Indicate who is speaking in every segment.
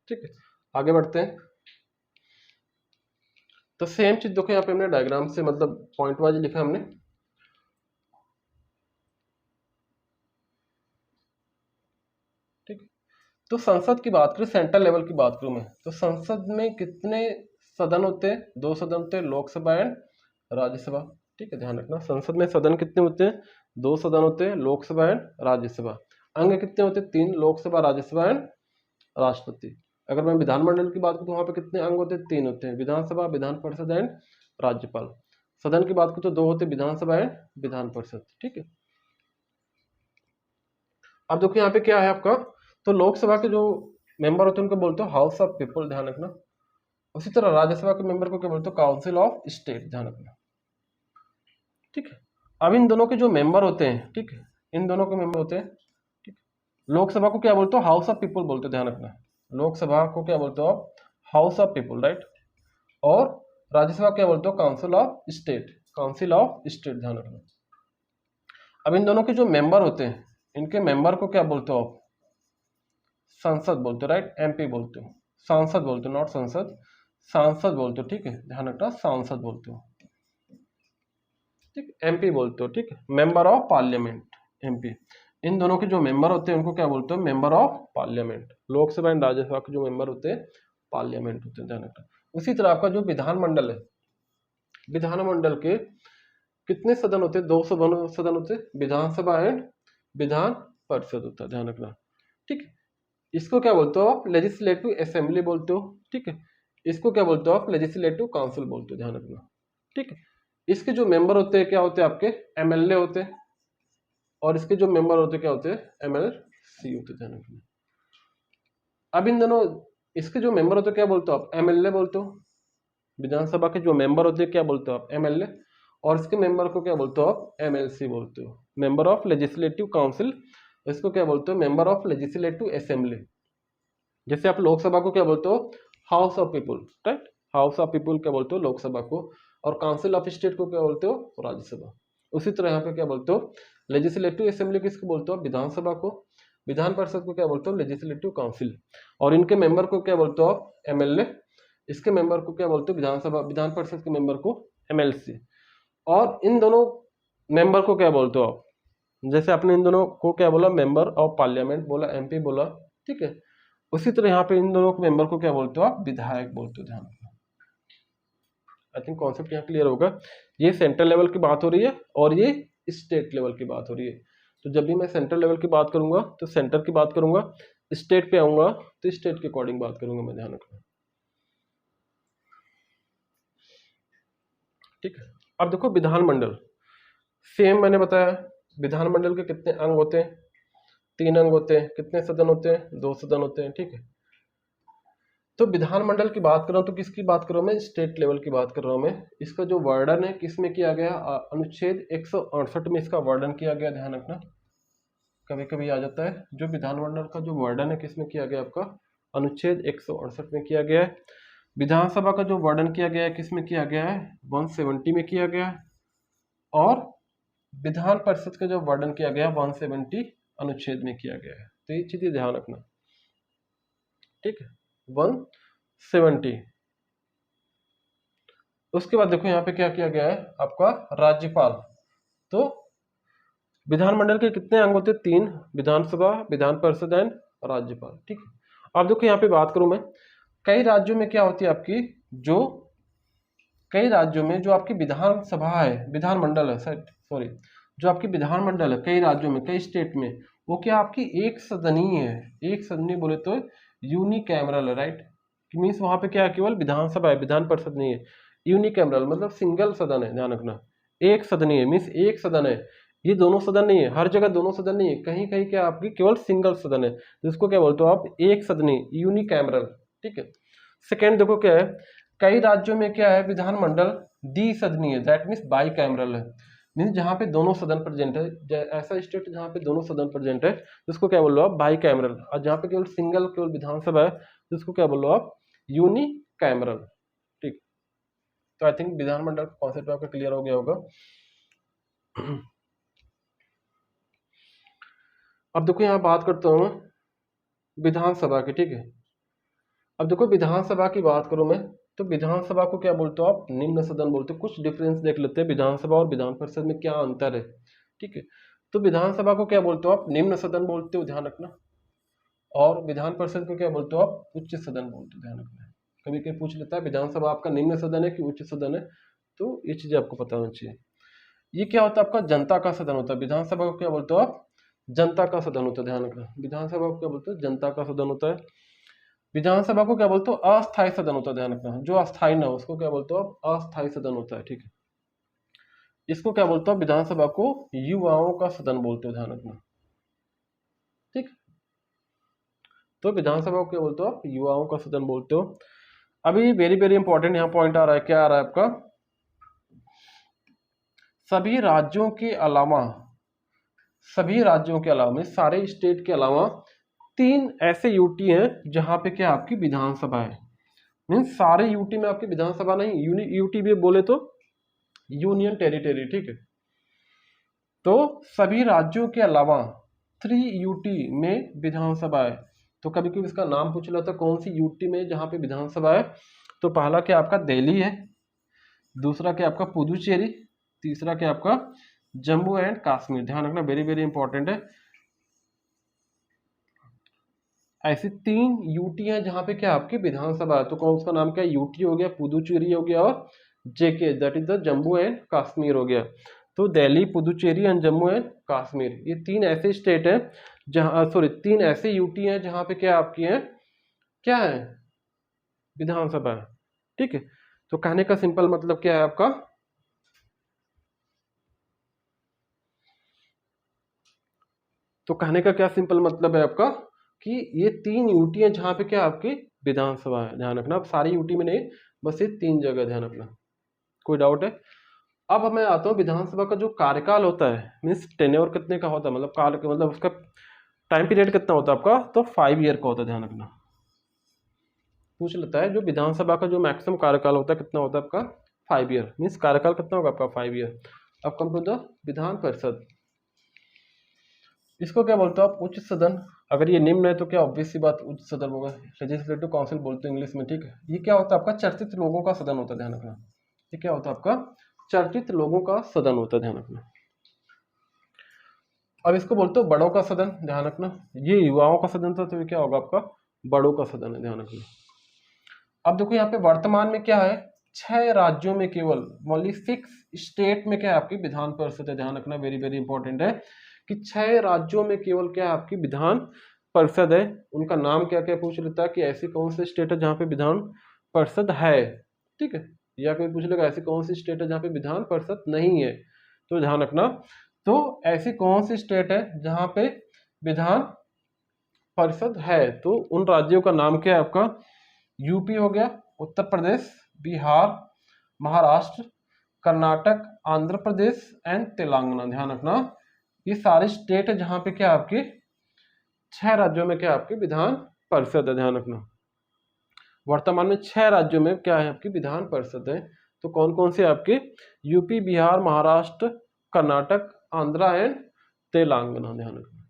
Speaker 1: ठीक है, आगे बढ़ते हैं। तो सेम चीज देखो यहाँ पे हमने डायग्राम से मतलब पॉइंट वाइज लिखा हमने। ठीक है, तो संसद की बात करें, सेंट्रल लेवल की बात करूं मैं, तो संसद में कितने सदन होते हैं? 2 सदन होते हैं, लोकसभा एंड राज्यसभा। ठीक है, ध्यान रखना, संसद में सदन कितने होते हैं? 2 सदन होते हैं, लोकसभा एंड राज्यसभा। अंग कितने होते हैं? 3, लोकसभा, राज्यसभा एंड राष्ट्रपति। अगर मैं विधानमंडल की बात करूं तो वहां पे कितने अंग होते हैं? 3 होते हैं, विधानसभा, विधान परिषद एंड राज्यपाल। सदन की बात करूं तो 2 होते हैं, विधानसभा एंड विधान परिषद। ठीक है, अब देखो यहाँ पे क्या है आपका, तो लोकसभा के जो मेंबर होते हैं उनको बोलते हो हाउस ऑफ पीपल, ध्यान रखना। उसी तरह राज्यसभा के मेंबर को क्या बोलते हो? काउंसिल ऑफ स्टेट, ध्यान रखना। ठीक है, अब इन दोनों के जो मेंबर होते हैं, ठीक है, इन दोनों के मेंबर होते हैं, ठीक, लोकसभा को क्या बोलते हो? हाउस ऑफ पीपल बोलते हो, ध्यान रखना। लोकसभा को क्या बोलते हो आप? House of people, right. और राज्यसभा क्या बोलते हो? Council of state, council of state, ध्यान रखना। अब इन दोनों के जो मेंबर होते हैं, इनके मेंबर को क्या बोलते हो आप? संसद बोलते हो, राइट, एमपी बोलते हो, सांसद बोलते हो, नॉट संसद, सांसद बोलते हो। ठीक है, ध्यान रखना, सांसद बोलते हो। ठीक, एमपी बोलते हो। ठीक है, मेंबर ऑफ पार्लियामेंट, एमपी। इन दोनों के जो मेंबर होते हैं उनको क्या बोलते हो? Member of parliament. Lok Sabha and Rajya Sabha के जो मेंबर होते हैं पार्लियामेंट होते हैं, ध्यान रखना। उसी तरह आपका जो विधानमंडल है, विधानमंडल के कितने सदन होते हैं? 2 सदन होते हैं, विधानसभा एंड विधान परिषद होता है, ध्यान रखना। ठीक है, इसको क्या बोलते हो आप? लेजिस्लेटिव असेंबली बोलते हो। ठीक है, इसको क्या बोलते हो आप? लेजिस्लेटिव काउंसिल बोलते हो, ध्यान रखना। ठीक है, इसके जो मेंबर होते हैं क्या होते हैं आपके? एमएलए होते हैं। और इसके जो मेंबर होते हैं क्या होते हैं? एमएलसी होते हैं, ध्यान रखना। अब इन दोनों, इसके जो मेंबर होते हैं क्या बोलते हो आप? एमएलए बोलते हो। विधानसभा के जो मेंबर होते हैं क्या बोलते हो आप? एमएलए। और इसके मेंबर को क्या बोलते हो आप? एमएलसी बोलते हो, मेंबर ऑफ लेजिस्लेटिव काउंसिल। इसको क्या बोलते हो? Member of legislative assembly. जैसे आप लोकसभा को क्या बोलते हो? House of people, right. House of people क्या बोलते हो? लोकसभा को। और काउंसिल ऑफ स्टेट को क्या बोलते हो? राज्यसभा। उसी तरह यहाँ पे क्या बोलते हो? लेजिस्लेटिव असेंबली किसको बोलते हो? विधानसभा को। विधान परिषद को क्या बोलते हो? Legislative council. और इनके मेंबर को क्या बोलते हो आप? एमएलए। इसके मेंबर को क्या बोलते हो? विधानसभा, विधान परिषद के मेंबर को एमएलसी। और इन दोनों मेंबर को क्या बोलते हो आप? जैसे आपने इन दोनों को क्या बोला? मेंबर ऑफ पार्लियामेंट बोला, एमपी बोला। ठीक है, उसी तरह यहाँ पे इन दोनों के मेंबर को क्या बोलते हो आप? विधायक बोलते हो, ध्यान रखना। आई थिंक कॉन्सेप्ट यहाँ क्लियर होगा। ये सेंट्रल लेवल की बात हो रही है और ये स्टेट लेवल की बात हो रही है। तो जब भी मैं सेंट्रल लेवल की बात करूंगा तो सेंटर की बात करूंगा, स्टेट पे आऊंगा तो स्टेट के अकॉर्डिंग बात करूंगा मैं, ध्यान रखना। ठीक है, अब देखो विधानमंडल, सेम मैंने बताया, विधानमंडल के कितने अंग होते हैं? 3 अंग होते हैं। कितने सदन होते हैं? 2 सदन होते हैं। ठीक है, तो विधानमंडल की बात कर रहा हूं तो किसकी बात कर रहा हूं मैं? स्टेट लेवल की बात कर रहा हूं मैं। इसका जो वर्णन है किस में किया गया? अनुच्छेद 168 में इसका वर्णन किया गया, ध्यान रखना। कभी कभी आ जाता है, जो विधानमंडल का जो वर्णन है किस में किया गया आपका? अनुच्छेद 168 में किया गया है। विधानसभा का जो वर्णन किया गया है किस में किया गया है? 170 में किया गया है। और विधान परिषद का जो वर्णन किया गया है 170 अनुच्छेद में किया गया है। तो ये चीजें ध्यान रखना। ठीक है, 170। उसके बाद देखो यहाँ पे क्या किया गया है आपका? राज्यपाल। तो विधानमंडल के कितने अंग होते हैं? 3, विधानसभा, विधान परिषद एंड राज्यपाल। ठीक है, अब देखो यहाँ पे बात करूं मैं, कई राज्यों में क्या होती है आपकी, जो कई राज्यों में जो आपकी विधानसभा है, विधानमंडल है, सॉरी, जो आपकी विधानमंडल है कई राज्यों में, कई स्टेट में, वो क्या आपकी एक सदनीय है। एक सदनीय बोले तो यूनिकैमरल है, राइट। मीन्स वहां पे क्या है? केवल विधानसभा है, विधान परिषद नहीं है। यूनिकैमरल मतलब सिंगल सदन है, ध्यान रखना। एक सदनीय मीन्स एक सदन है। ये दोनों सदन नहीं है, हर जगह दोनों सदन नहीं है, कहीं कहीं क्या आपकी केवल सिंगल सदन है, तो इसको क्या बोलते हो आप? एक सदनीय, यूनिकैमरल। ठीक है, सेकेंड देखो क्या है, कई राज्यों में क्या है? विधानमंडल द्विसदनीय, दैट मीन्स बाई कैमरल है। मीन्स जहां पे दोनों सदन प्रेजेंट है, ऐसा स्टेट जहां पे दोनों सदन प्रेजेंट है तो उसको क्या बोल लो आप? By cameral. और जहां पे केवल सिंगल, केवल विधानसभा है तो उसको क्या बोल लो आप? Unicameral. ठीक, तो आई थिंक विधानमंडल का कॉन्सेप्ट आपका क्लियर हो गया होगा। अब देखो यहाँ बात करता हूँ विधानसभा की। ठीक है, अब देखो विधानसभा की बात करूं मैं, तो विधानसभा को क्या बोलते हो आप? निम्न सदन बोलते हो। कुछ डिफरेंस देख लेते हैं विधानसभा और विधान परिषद में क्या अंतर है, ठीक है। तो विधानसभा को क्या बोलते हो आप? निम्न सदन बोलते हो, ध्यान रखना। और विधान परिषद को क्या बोलते हो आप? उच्च सदन बोलते हो, ध्यान रखना। कभी कभी पूछ लेता है विधानसभा आपका निम्न सदन है कि उच्च सदन है, तो ये चीजें आपको पता होनी चाहिए। ये क्या होता है आपका? जनता का सदन होता है। विधानसभा को क्या बोलते हो आप? जनता का सदन होता है, ध्यान रखना। विधानसभा को क्या बोलते हो? जनता का सदन होता है। विधानसभा को क्या बोलते हो? अस्थायी सदन होता है, ध्यान रखना। जो अस्थायी ना हो उसको क्या बोलते हो आप? अस्थायी सदन होता है, ठीक है। इसको क्या बोलते हो? विधानसभा को युवाओं का सदन बोलते हो, ध्यान रखना, ठीक। तो विधानसभा को क्या बोलते हो आप? युवाओं का सदन बोलते हो। अभी वेरी वेरी इंपॉर्टेंट यहाँ पॉइंट आ रहा है, क्या आ रहा है आपका? सभी राज्यों के अलावा, सभी राज्यों के अलावा में सारे स्टेट के अलावा 3 ऐसे यूटी हैं जहां पे क्या आपकी विधानसभा है। मीन्स सारे यूटी में आपकी विधानसभा नहीं, यूटी भी बोले तो यूनियन टेरिटरी, ठीक है। तो सभी राज्यों के अलावा 3 यूटी में विधानसभा है। तो कभी कभी इसका नाम पूछ लो तो कौन सी यूटी में जहां पे विधानसभा है, तो पहला क्या आपका दिल्ली है, दूसरा क्या आपका पुदुचेरी, तीसरा क्या आपका जम्मू एंड कश्मीर। ध्यान रखना, वेरी वेरी इंपॉर्टेंट है। ऐसी 3 यूटी हैं जहां पे क्या आपकी विधानसभा है। तो कौन, उसका नाम क्या है? यूटी हो गया, पुदुचेरी हो गया और JK, that is the Jammu and Kashmir हो गया। तो दिल्ली, पुदुचेरी एंड जम्मू एंड कश्मीर, ये 3 ऐसे स्टेट हैं जहां, सॉरी 3 ऐसे यूटी हैं जहां पे क्या आपकी है, क्या है? विधानसभा है, ठीक है। तो कहने का सिंपल मतलब क्या है आपका? तो कहने का क्या सिंपल मतलब है आपका कि ये 3 यूटी हैं जहां पे क्या आपकी विधानसभा है, ध्यान रखना। अब सारी यूटी में नहीं, बस ये 3 जगह, ध्यान रखना। कोई डाउट है? अब मैं आता हूँ विधानसभा का जो कार्यकाल होता है, मीन्स टेन्योर कितने का होता है, मतलब काल, मतलब उसका टाइम पीरियड कितना होता है आपका? तो 5 ईयर का होता है, ध्यान रखना। पूछ लेता है जो विधानसभा का जो मैक्सिमम कार्यकाल होता है कितना होता है आपका? 5 ईयर। मीन्स कार्यकाल कितना होगा आपका? 5 ईयर। अब come to the Vidhan Parishad, इसको क्या बोलते हो आप? उच्च सदन। अगर ये निम्न है तो क्या ऑब्वियस सी बात उच्च सदन होगा, लेजिस्लेटिव काउंसिल बोलते हैं इंग्लिश में, ठीक है। ये क्या होता है आपका? चर्चित लोगों का सदन होता है, ध्यान रखना। ये क्या होता है आपका? चर्चित लोगों का सदन होता है, ध्यान रखना। अब इसको बोलते हो बड़ों का सदन, ध्यान रखना। ये युवाओं का सदन था, तो ये क्या होगा आपका? बड़ों का सदन है, ध्यान रखना। अब देखो यहाँ पे वर्तमान में क्या है, 6 राज्यों में केवल ओनली 6 स्टेट में क्या है आपकी विधान परिषद है, ध्यान रखना। वेरी वेरी इंपॉर्टेंट है कि 6 राज्यों में केवल क्या है आपकी विधान परिषद है। उनका नाम क्या क्या पूछ लेता है कि ऐसी कौन सी स्टेट है जहाँ पे विधान परिषद है, ठीक है। या कोई पूछ लेगा ऐसी कौन सी स्टेट है जहाँ पे विधान परिषद नहीं है, तो ध्यान रखना। तो ऐसी कौन सी स्टेट है जहाँ पे विधान परिषद है, तो उन राज्यों का नाम क्या है आपका? यूपी हो गया, उत्तर प्रदेश, बिहार, महाराष्ट्र, कर्नाटक, आंध्र प्रदेश एंड तेलंगाना। ध्यान रखना, ये सारे स्टेट है जहां पे क्या आपके 6 राज्यों में क्या आपकी विधान परिषद है, ध्यान रखना। वर्तमान में 6 राज्यों में क्या है आपकी विधान परिषद है। तो कौन कौन से आपके? यूपी, बिहार, महाराष्ट्र, कर्नाटक, आंध्रा एंड तेलंगाना, ध्यान रखना।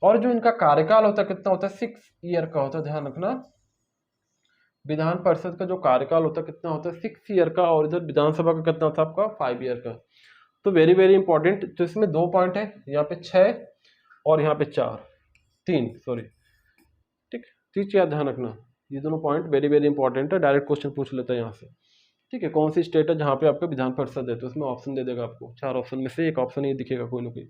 Speaker 1: और जो इनका कार्यकाल होता है कितना होता है? 6 ईयर का होता है, ध्यान रखना। विधान परिषद का जो कार्यकाल होता है कितना होता है? 6 ईयर का। और इधर विधानसभा का कितना होता है आपका? 5 ईयर का। तो वेरी वेरी इंपॉर्टेंट। तो इसमें 2 पॉइंट है, यहाँ पे 6 और यहाँ पे 4, 3 सॉरी, ठीक। चीज याद ध्यान रखना, ये दोनों पॉइंट वेरी वेरी इंपॉर्टेंट है। डायरेक्ट क्वेश्चन पूछ लेता है यहाँ से, ठीक है। कौन सी स्टेट है जहाँ पे आपका विधान परिषद है, तो इसमें ऑप्शन दे देगा आपको। 4 ऑप्शन में से एक ऑप्शन ये दिखेगा कोई ना कोई।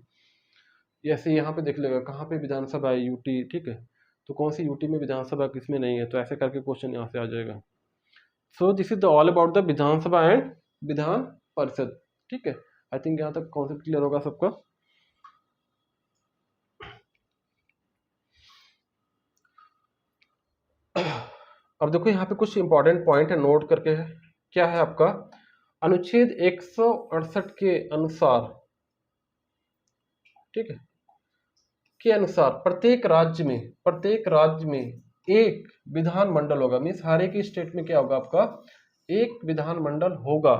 Speaker 1: ऐसे यहाँ पे देख लेगा कहाँ पे विधानसभा है, यूटी, ठीक है। तो कौन सी यूटी में विधानसभा किसमें नहीं है, तो ऐसे करके क्वेश्चन यहाँ से आ जाएगा। So this is the all about the Vidhan Sabha and Vidhan Parishad, ठीक है। आई थिंक यहाँ तक कॉन्सेप्ट क्लियर होगा सबका। अब देखो यहाँ पे कुछ इंपॉर्टेंट पॉइंट है, नोट करके है। क्या है आपका? अनुच्छेद 168 के अनुसार, ठीक है, के अनुसार प्रत्येक राज्य में एक विधानमंडल होगा। मीन्स हर एक स्टेट में क्या होगा आपका? एक विधानमंडल होगा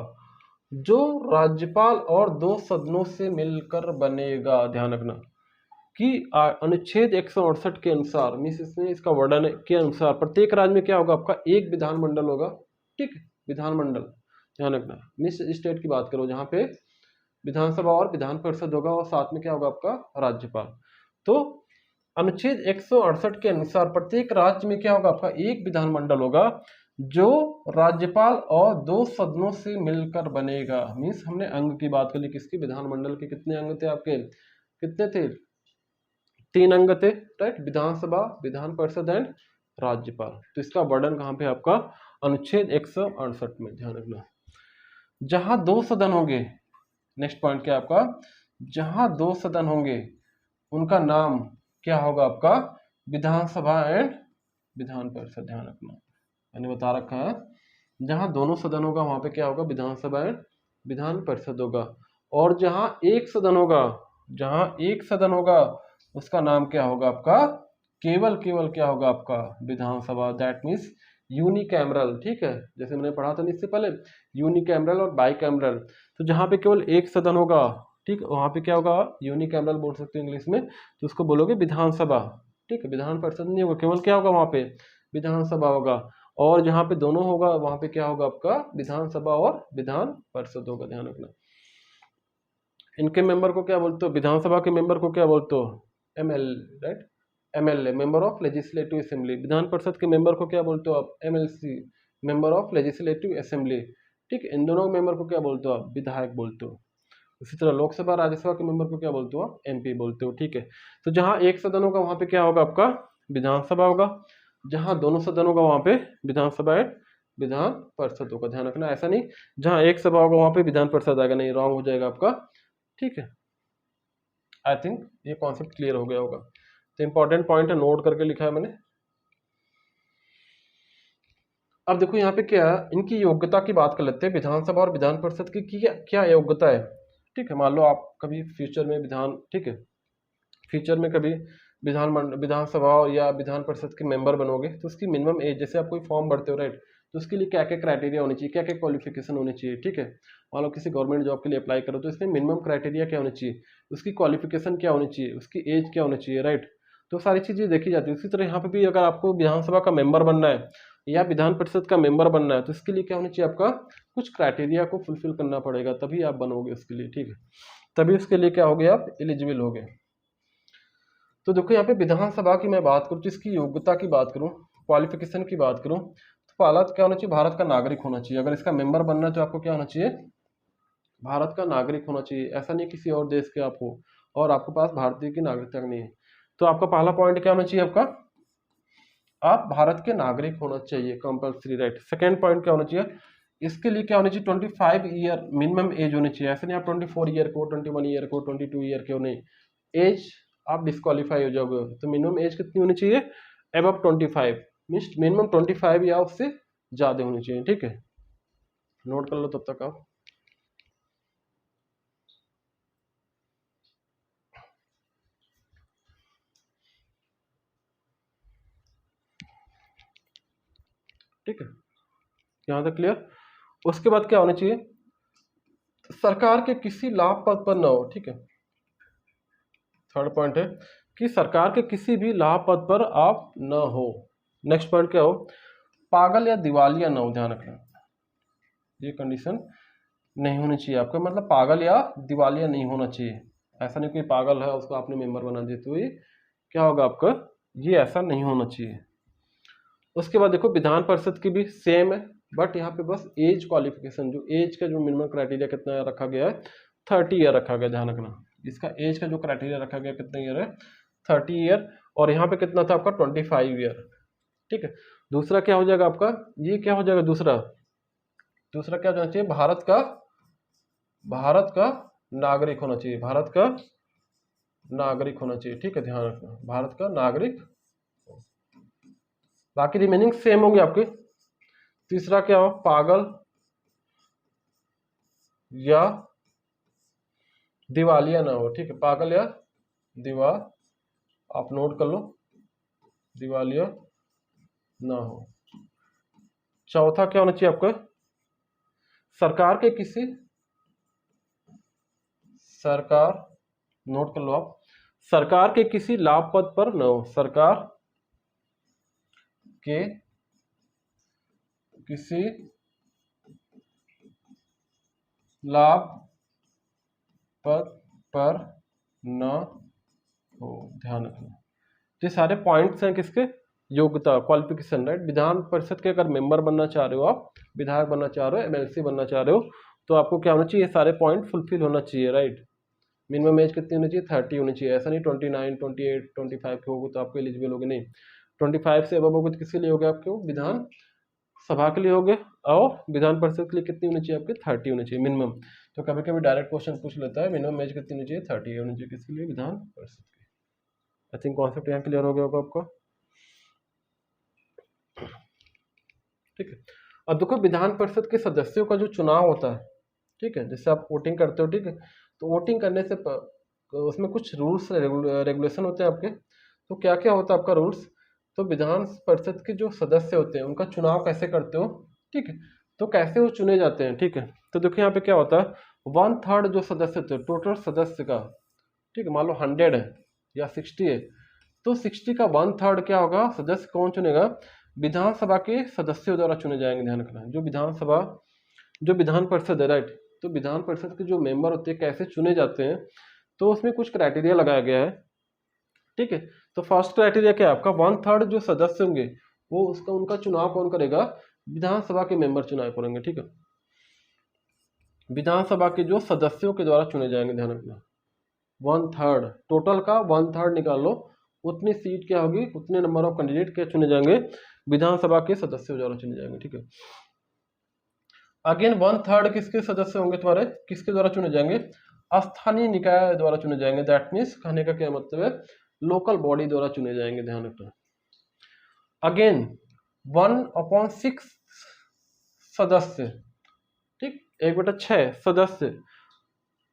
Speaker 1: जो राज्यपाल और 2 सदनों से मिलकर बनेगा, ध्यान रखना। कि अनुच्छेद 168 के अनुसार, मीन्स इसमें इसका वर्णन के अनुसार प्रत्येक राज्य में क्या होगा आपका, एक विधानमंडल होगा। ठीक, विधानमंडल ध्यान रखना, मीन्स स्टेट की बात करो जहाँ पे विधानसभा और विधान परिषद होगा और साथ में क्या होगा आपका राज्यपाल। तो अनुच्छेद 168 के अनुसार प्रत्येक राज्य में क्या होगा आपका, एक विधानमंडल होगा जो राज्यपाल और 2 सदनों से मिलकर बनेगा। मीन्स हमने अंग की बात करी, किसकी, विधानमंडल के कितने अंग थे आपके, कितने थे, 3 अंग थे, right, Vidhan Sabha, Vidhan Parishad and राज्यपाल। तो इसका वर्णन कहाँ पे आपका, अनुच्छेद 168 में, ध्यान रखना। जहां 2 सदन होंगे, नेक्स्ट पॉइंट क्या आपका, जहां 2 सदन होंगे उनका नाम क्या होगा आपका, विधानसभा एंड विधान परिषद। ध्यान रखना, मैंने बता रखा है, जहां दोनों सदन होगा वहां पे क्या होगा, विधानसभा एंड विधान परिषद होगा। और जहां एक सदन होगा, जहां एक सदन होगा उसका नाम क्या होगा आपका, केवल केवल क्या होगा आपका, विधानसभा, दैट मीन्स यूनिकैमरल। ठीक है, जैसे मैंने पढ़ा था इससे पहले, यूनिकैमरल और बाइकैमरल। तो जहां पे केवल एक सदन होगा, ठीक, वहां पे क्या होगा, यूनिकैमरल बोल सकते हो इंग्लिश में, तो उसको बोलोगे विधानसभा। ठीक है, विधान परिषद नहीं होगा, केवल क्या होगा वहां पे, विधानसभा होगा। और जहां पे दोनों होगा वहां पे क्या होगा आपका, विधानसभा और विधान परिषद होगा। ध्यान रखना, इनके मेंबर को क्या बोलते हो, विधानसभा के मेंबर को क्या बोलते हो, ML, right, MLA, member of legislative assembly. Vidhan Parishad के मेंबर को क्या बोलते हो आप, MLC, member of legislative assembly. ठीक, इन दोनों मेंबर को क्या बोलते हो आप, विधायक बोलते हो। इसी तरह लोकसभा राज्यसभा के मेंबर को क्या बोलते हो आप, एमपी बोलते हो। ठीक है, तो जहां एक सदन होगा वहां पे क्या होगा आपका, विधानसभा होगा, जहां दोनों सदन होगा वहां पे विधानसभा एंड विधान परिषद होगा। ध्यान रखना, ऐसा नहीं जहां एक सभा होगा वहां पे विधान परिषद आएगा, नहीं, रॉन्ग हो जाएगा आपका। ठीक है, आई थिंक ये कॉन्सेप्ट क्लियर हो गया होगा। तो इंपॉर्टेंट पॉइंट है, नोट करके लिखा है मैंने। अब देखो यहाँ पे क्या है, इनकी योग्यता की बात कर लेते हैं, विधानसभा और विधान परिषद की क्या योग्यता है। ठीक है, मान लो आप कभी फ्यूचर में ठीक है, फ्यूचर में कभी विधानसभा या विधान परिषद के मेंबर बनोगे तो उसकी मिनिमम एज, जैसे आप कोई फॉर्म भरते हो, राइट, तो उसके लिए क्या क्या क्राइटेरिया होनी चाहिए, क्या क्या क्वालिफिकेशन होनी चाहिए। ठीक है, मान लो किसी गवर्नमेंट जॉब के लिए अप्लाई करो तो इसमें मिनिमम क्राइटेरिया क्या होनी चाहिए, उसकी क्वालिफिकेशन क्या होनी चाहिए, उसकी एज क्या होनी चाहिए, राइट, तो सारी चीजें देखी जाती है। उसी तरह यहाँ पे भी अगर आपको विधानसभा का मेंबर बनना है या विधान परिषद का मेंबर बनना है तो इसके लिए क्या होना चाहिए, आपका कुछ क्राइटेरिया को फुलफिल करना पड़ेगा, तभी आप बनोगे उसके लिए। ठीक है, तभी उसके लिए क्या हो गए, आप एलिजिबल हो गए। तो देखो यहाँ पे विधानसभा की मैं बात करूँ, जिसकी योग्यता की बात करूँ, क्वालिफिकेशन की बात करूँ, तो पहला क्या होना चाहिए, भारत का नागरिक होना चाहिए। अगर इसका मेंबर बनना है तो आपको क्या होना चाहिए, भारत का नागरिक होना चाहिए। ऐसा नहीं किसी और देश के आप हो और आपके पास भारतीय की नागरिकता नहीं है, तो आपका पहला पॉइंट क्या होना चाहिए, आपका आप भारत के नागरिक होना चाहिए, कंपल्सरी, राइट। सेकेंड पॉइंट क्या होना चाहिए, इसके लिए क्या होना चाहिए, 25 ईयर मिनिमम एज होनी चाहिए। ऐसे नहीं आप 24 ईयर को, 21 ईयर को, 22 ईयर के हो, नहीं, एज आप डिस्क्वालीफाई हो जाओगे। तो मिनिमम एज कितनी होनी चाहिए, अबव 25, मीन्स मिनिमम 25 या उससे ज्यादा होनी चाहिए। ठीक है, नोट कर लो तब तक आप। ठीक है, यहाँ तक क्लियर। उसके बाद क्या होना चाहिए, सरकार के किसी लाभ पद पर न हो। ठीक है, थर्ड पॉइंट है कि सरकार के किसी भी लाभ पद पर आप न हो। नेक्स्ट पॉइंट क्या हो, पागल या दिवालिया न हो। ध्यान रखना, ये कंडीशन नहीं होनी चाहिए आपका, मतलब पागल या दिवालिया नहीं होना चाहिए। ऐसा नहीं कोई पागल है उसको आपने मेंबर बना दिया तो ये क्या होगा आपका, ये ऐसा नहीं होना चाहिए। उसके बाद देखो विधान परिषद की भी सेम है, बट यहाँ पे बस एज क्वालिफिकेशन, जो एज का जो मिनिमम क्राइटेरिया कितना रखा गया है, 30 ईयर रखा गया। ध्यान रखना, इसका एज का जो क्राइटेरिया रखा गया कितना ईयर है, 30 ईयर। और यहाँ पे कितना था आपका, 25 ईयर। ठीक है, दूसरा क्या हो जाएगा आपका, ये क्या हो जाएगा, दूसरा क्या होना चाहिए, भारत का नागरिक होना चाहिए, भारत का नागरिक होना चाहिए। ठीक है, ध्यान रखना, भारत का नागरिक। बाकी रिमेनिंग सेम होंगे आपके। तीसरा क्या हो, पागल या दिवालिया ना हो। ठीक है, पागल या दिवा, आप नोट कर लो, दिवालिया ना हो। चौथा क्या होना चाहिए आपका, सरकार, नोट कर लो आप, सरकार के किसी लाभ पद पर न हो, सरकार के किसी लाभ पद पर न हो, ध्यान रखना। ये सारे पॉइंट्स हैं किसके, योग्यता, क्वालिफिकेशन, राइट। विधान परिषद के अगर मेंबर बनना चाह रहे हो आप, विधायक बनना चाह रहे हो, एमएलसी बनना चाह रहे हो, तो आपको क्या होना चाहिए, ये सारे पॉइंट फुलफिल होना चाहिए, राइट। मिनिमम एज कितनी होनी चाहिए, 30 होनी चाहिए। ऐसा नहीं 29, 28, 25 के होगे तो आपको एलिजिबल होगे, नहीं। 25 से अब होगे तो किसके लिए होगे, आपके विधान सभा के लिए होगे। और विधान परिषद के लिए कितनी होनी चाहिए, आपके 30 होनी चाहिए मिनिमम। तो कभी कभी डायरेक्ट क्वेश्चन पूछ लेता है, मिनिमम एज कितनी होनी चाहिए, 30 होनी चाहिए, किसके लिए, विधान परिषद की। आई थिंक कॉन्सेप्ट यहाँ क्लियर हो गया होगा आपको, ठीक है। अब देखो विधान परिषद के सदस्यों का जो चुनाव होता है, ठीक है, जैसे आप वोटिंग करते हो, ठीक है, तो वोटिंग करने से उसमें कुछ रूल्स रेगुलेशन होते हैं आपके। तो क्या क्या होता है आपका रूल्स, तो विधान परिषद के जो सदस्य होते हैं उनका चुनाव कैसे करते हो, ठीक है, तो कैसे वो चुने जाते हैं, ठीक है। तो देखो यहाँ पे क्या होता है, 1/3 जो सदस्य होते हैं टोटल सदस्य का, ठीक है, मान लो 100 है या 60 है, तो 60 का 1/3 क्या होगा, सदस्य कौन चुनेगा, विधानसभा के सदस्यों द्वारा चुने जाएंगे। ध्यान रखना, जो विधान परिषद है, राइट, तो विधान परिषद के जो मेंबर होते हैं कैसे चुने जाते हैं, तो उसमें कुछ क्राइटेरिया लगाया गया है, ठीक है। तो फर्स्ट क्राइटेरिया क्या है आपका, 1/3 जो सदस्य होंगे वो उनका चुनाव कौन करेगा, विधानसभा के मेंबर चुनाव करेंगे, ठीक है। विधानसभा के जो सदस्यों के द्वारा चुने जाएंगे, ध्यान रखना। 1/3 टोटल का 1/3 निकाल लो, उतनी सीट क्या होगी, उतने नंबर ऑफ कैंडिडेट क्या चुने जाएंगे, विधानसभा के सदस्यों द्वारा चुने जाएंगे, ठीक है। अगेन 1/3 किसके सदस्य होंगे तुम्हारे, किसके द्वारा चुने जाएंगे, स्थानीय निकाय द्वारा चुने जाएंगे। दैट मीन्स कहने का क्या मतलब है, लोकल बॉडी द्वारा चुने जाएंगे, ध्यान रखना। अगेन 1/6 सदस्य, ठीक, 1/6 सदस्य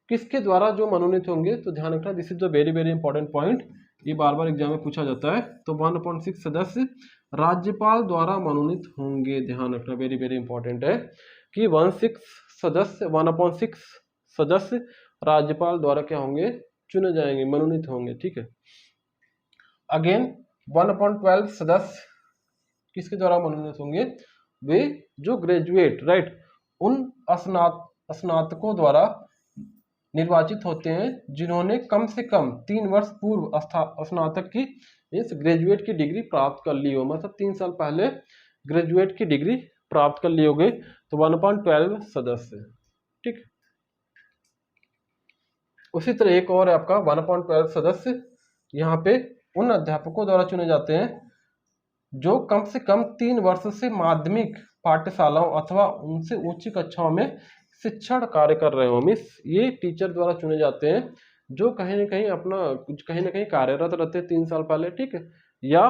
Speaker 1: किसके द्वारा जो मनोनीत होंगे, तो ध्यान रखना, this is the very very important point, ये बार बार एग्जाम में पूछा जाता है। तो 1/6 सदस्य राज्यपाल द्वारा मनोनीत होंगे, ध्यान रखना, वेरी वेरी इंपॉर्टेंट है कि 1/6 सदस्य राज्यपाल द्वारा क्या होंगे, चुने जाएंगे, मनोनीत होंगे, ठीक है। अगेन 1/12 सदस्य किसके द्वारा मनोनीत होंगे, वे जो ग्रेजुएट, राइट, उन स्नातकों द्वारा निर्वाचित होते हैं जिन्होंने कम से कम 3 वर्ष पूर्व स्नातक की मीन्स ग्रेजुएट की डिग्री प्राप्त कर ली हो, मतलब 3 साल पहले ग्रेजुएट की डिग्री प्राप्त कर ली होगी। तो 1/12 सदस्य, ठीक। उसी तरह एक और है आपका 1/12 सदस्य, यहाँ पे उन अध्यापकों द्वारा चुने जाते हैं जो कम से कम 3 वर्ष से माध्यमिक पाठशालाओं अथवा उनसे उच्च कक्षाओं में शिक्षण कार्य कर रहे हो। मिस ये टीचर द्वारा चुने जाते हैं जो कहीं ना कहीं अपना कुछ कहीं ना कहीं कार्यरत रहते हैं 3 साल पहले, ठीक है, या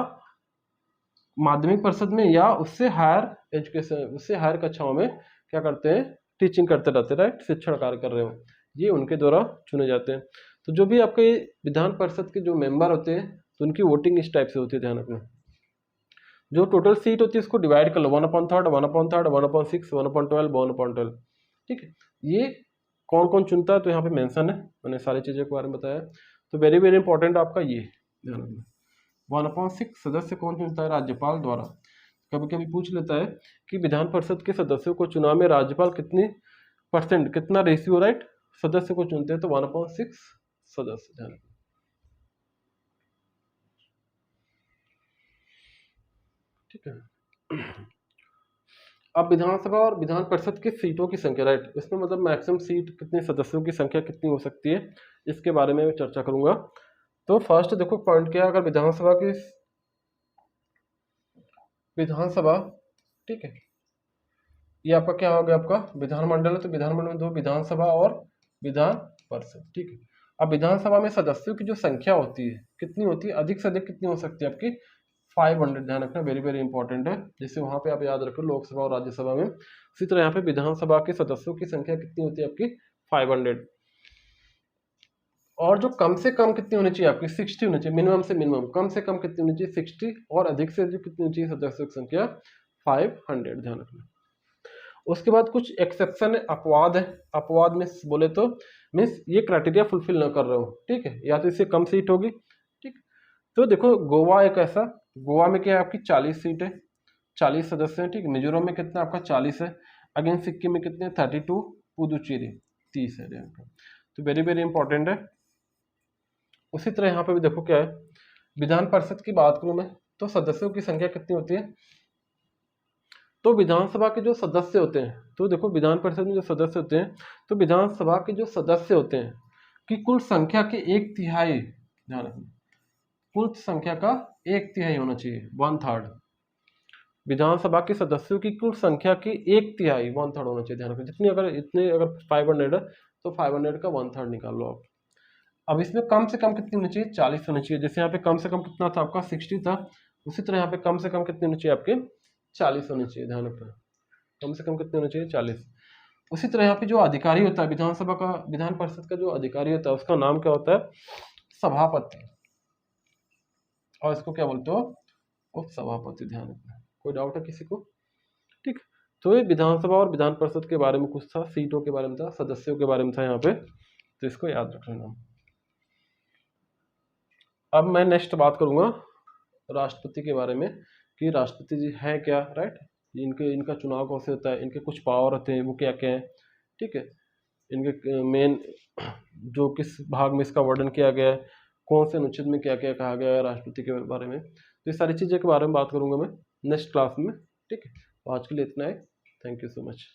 Speaker 1: माध्यमिक परिषद में या उससे हायर एजुकेशन, उससे हायर कक्षाओं में क्या करते हैं, टीचिंग करते रहते हैं, राइट, शिक्षण कार्य कर रहे हो, ये उनके द्वारा चुने जाते हैं। तो जो भी आपके विधान परिषद के जो मेंबर होते हैं तो उनकी वोटिंग इस टाइप से होती है, ध्यान रखना। जो टोटल सीट होती है इसको डिवाइड कर लो, 1/3, 1/3, 1/6, 1/12, 1/12, ठीक है। ये कौन कौन चुनता है तो यहाँ पे मेंशन है, मैंने सारी चीज़ों के बारे में बताया। तो वेरी वेरी इंपॉर्टेंट आपका ये ध्यान रखना, 1/6 सदस्य कौन चुनता है, राज्यपाल द्वारा। कभी कभी पूछ लेता है कि विधान परिषद के सदस्यों को चुनाव में राज्यपाल कितना रेशियो, राइट, सदस्य को चुनते हैं, तो 1/6 सदस्य, ध्यान रखना, ठीक है। अब विधानसभा और विधान परिषद की सीटों की संख्या, राइट, इसमें मतलब मैक्सिमम सीट कितने सदस्यों की संख्या कितनी हो सकती है, इसके बारे में चर्चा करूंगा। तो फर्स्ट देखो पॉइंट क्या है, अगर विधानसभा, ठीक है, ये आपका क्या हो गया, आपका विधानमंडल है, तो विधानमंडल में 2 विधानसभा और विधान परिषद, ठीक है। अब विधानसभा में सदस्यों की जो संख्या होती है कितनी होती है, अधिक से अधिक कितनी हो सकती है आपकी, 500, ध्यान रखना, वेरी वेरी इंपॉर्टेंट है। जैसे वहां पे आप याद रखो लोकसभा और राज्यसभा में, इसी तरह यहाँ पे विधानसभा के सदस्यों की संख्या कितनी होती है आपकी, 500। और जो कम से कम कितनी होनी चाहिए आपकी, 60 होनी चाहिए, मिनिमम से मिनिमम, कम से कम कितनी होनी चाहिए, 60, और अधिक से अधिक कितनी होनी चाहिए सदस्यों की संख्या, 500, ध्यान रखना। उसके बाद कुछ एक्सेप्शन है, अपवाद है। अपवाद में बोले तो मीन्स ये क्राइटेरिया फुलफिल ना कर रहे हो, ठीक है, या तो इससे कम सीट होगी, ठीक। तो देखो गोवा एक ऐसा, गोवा में क्या है आपकी 40 सीट है, 40 सदस्य हैं, ठीक। मिजोरम में कितना आपका 40 है, अगेन सिक्किम में कितने 32, पुदुचेरी 30 है यहाँ पे। तो वेरी वेरी इंपॉर्टेंट है। उसी तरह यहाँ पे भी देखो क्या है, विधान परिषद की बात करूं मैं तो सदस्यों की संख्या कितनी होती है, तो विधानसभा के जो सदस्य होते हैं, तो देखो विधान परिषद में जो सदस्य होते हैं, तो विधानसभा के जो सदस्य होते हैं कि कुल संख्या के 1/3, ध्यान रखना, कुल संख्या का 1/3 होना चाहिए, 1/3। विधानसभा के सदस्यों की कुल संख्या की 1/3, 1/3 होना चाहिए, ध्यान रखना। जितनी अगर इतने अगर 500 है तो 500 का 1/3 निकाल लो आप। अब इसमें कम से कम कितनी होनी चाहिए, 40 होनी चाहिए। जैसे यहाँ पे कम से कम कितना था आपका 60 था, उसी तरह यहाँ पे कम से कम कितनी होनी चाहिए आपके 40 होनी चाहिए, ध्यान रखना। कम से कम कितने होने चाहिए 40। उसी तरह यहाँ पे जो अधिकारी होता है विधानसभा का, विधान परिषद का जो अधिकारी होता है उसका नाम क्या होता है, सभापति, और इसको क्या बोलते हो, उप सभापति, ध्यान रखना। कोई डाउट है किसी को, ठीक। तो ये विधानसभा और विधान परिषद के बारे में कुछ था, सीटों के बारे में था, सदस्यों के बारे में था यहाँ पे, तो इसको याद रख लेना। अब मैं नेक्स्ट बात करूंगा राष्ट्रपति के बारे में कि राष्ट्रपति जी है क्या, राइट, इनका चुनाव कैसे होता है, इनके कुछ पावर होते हैं वो क्या क्या है, ठीक है, इनके मेन जो किस भाग में इसका वर्णन किया गया है, कौन से अनुच्छेद में क्या क्या कहा गया है राष्ट्रपति के बारे में, तो ये सारी चीज़ों के बारे में बात करूंगा मैं नेक्स्ट क्लास में, ठीक है। तो आज के लिए इतना है, थैंक यू सो मच।